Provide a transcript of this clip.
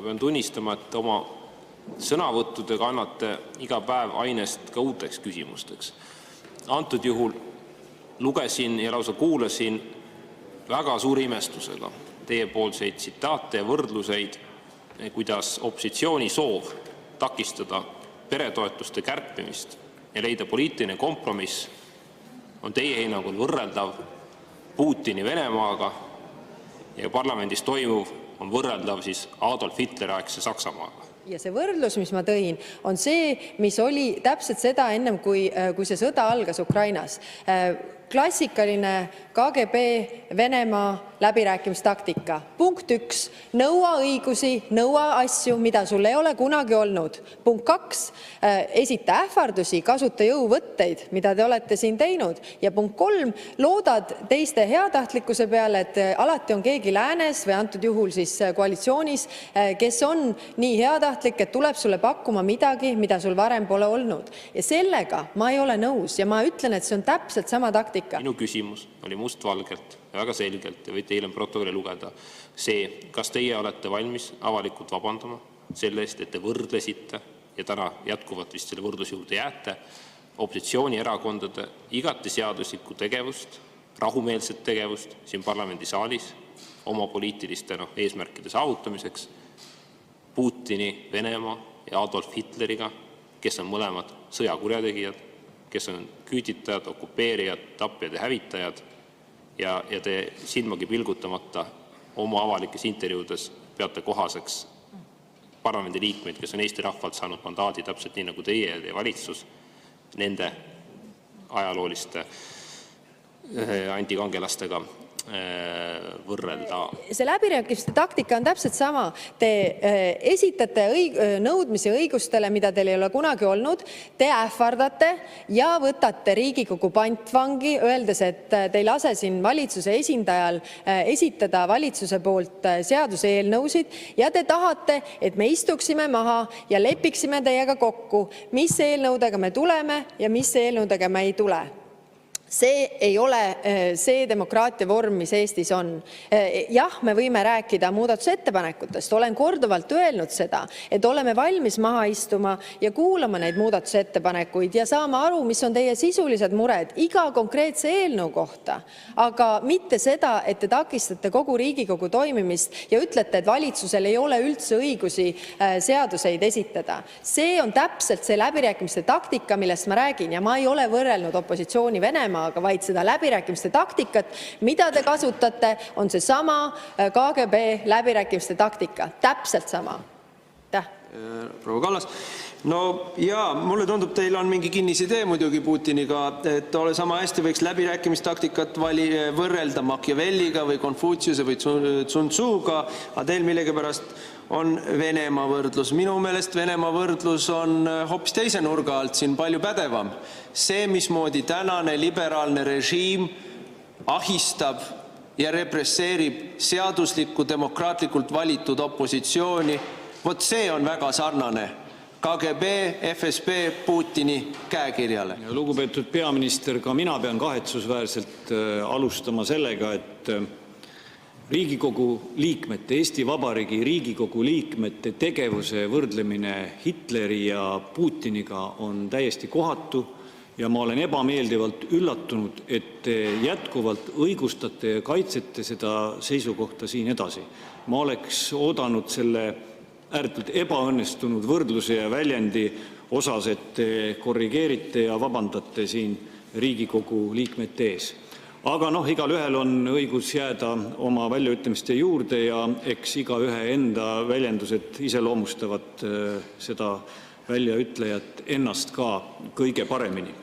aga pean tunnistama, et oma sõnavõttudega annate iga päev ainest ka uuteks küsimusteks. Antud juhul lugesin ja lausa kuulasin väga suure imestusega teiepoolseid tsitaate ja võrdluseid, kuidas opositsiooni soov takistada peretoetuste kärpimist ja leida poliitiline kompromiss on teie hinnangul võrreldav Putini Venemaaga ja parlamendis toimuv on võrreldav siis Adolf Hitleri aegse Saksamaaga. Ja see võrdlus, mis ma tõin, on see, mis oli täpselt seda ennem, kui see sõda algas Ukrainas. Klassikaline KGB Venemaa läbirääkimistaktika. Punkt 1. Nõua õigusi, nõua asju, mida sul ei ole kunagi olnud. Punkt 2. Esita ähvardusi, kasuta jõuvõtteid, mida te olete siin teinud. Ja punkt 3. Loodad teiste heatahtlikkuse peale, et alati on keegi läänes või antud juhul siis koalitsioonis, kes on nii heatahtlik, et tuleb sulle pakkuma midagi, mida sul varem pole olnud. Ja sellega ma ei ole nõus ja ma ütlen, et see on täpselt sama taktika. Minu küsimus oli mustvalgelt ja väga selgelt ja võite hiljem protokolli lugeda see, kas teie olete valmis avalikult vabandama selle eest, et te võrdlesite ja täna jätkuvalt vist selle võrdluse juurde jääte opositsioonierakondade igati seaduslikku tegevust, rahumeelset tegevust siin parlamendisaalis oma poliitiliste eesmärkide saavutamiseks Putini, Venemaa ja Adolf Hitleriga, kes on mõlemad sõjakurjategijad, kes on küüditajad, okupeerijad, tapjad ja hävitajad ja te silmagi pilgutamata oma avalikes intervjuudes peate kohaseks parlamendi liikmeid, kes on Eesti rahvalt saanud mandaadi täpselt nii nagu teie ja teie valitsus nende ajalooliste antikangelastega võrrelda. See läbirääkimiste taktika on täpselt sama. Te esitate nõudmisi õigustele, mida teil ei ole kunagi olnud, te ähvardate ja võtate Riigikogu pantvangi, öeldes, et te ei lase siin valitsuse esindajal esitada valitsuse poolt seaduseelnõusid ja te tahate, et me istuksime maha ja lepiksime teiega kokku, mis eelnõudega me tuleme ja mis eelnõudega me ei tule. See ei ole see demokraatia vorm, mis Eestis on. Jah, me võime rääkida muudatusettepanekutest. Olen korduvalt öelnud seda, et oleme valmis maha istuma ja kuulama neid muudatusettepanekuid ja saama aru, mis on teie sisulised mured iga konkreetse eelnõu kohta. Aga mitte seda, et te takistate kogu Riigikogu toimimist ja ütlete, et valitsusel ei ole üldse õigusi seaduseid esitada. See on täpselt see läbirääkimiste taktika, millest ma räägin ja ma ei ole võrrelnud opositsiooni Venemaa, vaid seda läbirääkimiste taktikat, mida te kasutate, on see sama KGB läbirääkimiste taktika. Täpselt sama. Proua Kallas. No jaa, mulle tundub, teil on mingi kinnisidee muidugi Putiniga, et sama hästi võiks läbirääkimistaktikat võrrelda Machiavelliga või Konfutsiuse või Sun Tzuga, aga teil millegipärast on Venemaa võrdlus. Minu meelest Venemaa võrdlus on hoopis teise nurga alt siin palju pädevam. See, mismoodi tänane liberaalne režiim ahistab ja represseerib seaduslikku demokraatlikult valitud opositsiooni, vot see on väga sarnane KGB, FSB, Putini käekirjale. Lugupeetud peaminister, ka mina pean kahetsusväärselt alustama sellega, et Riigikogu liikmete, Eesti Vabariigi Riigikogu liikmete tegevuse võrdlemine Hitleri ja Putiniga on täiesti kohatu ja ma olen ebameeldivalt üllatunud, et te jätkuvalt õigustate ja kaitsete seda seisukohta siin edasi. Ma oleks oodanud selle ääretult ebaõnnestunud võrdluse ja väljendi osas, et te korrigeerite ja vabandate siin Riigikogu liikmete ees. Aga igalühel on õigus jääda oma väljaütlemiste juurde ja eks igaühe enda väljendused iseloomustavad seda väljaütlejat ennast ka kõige paremini.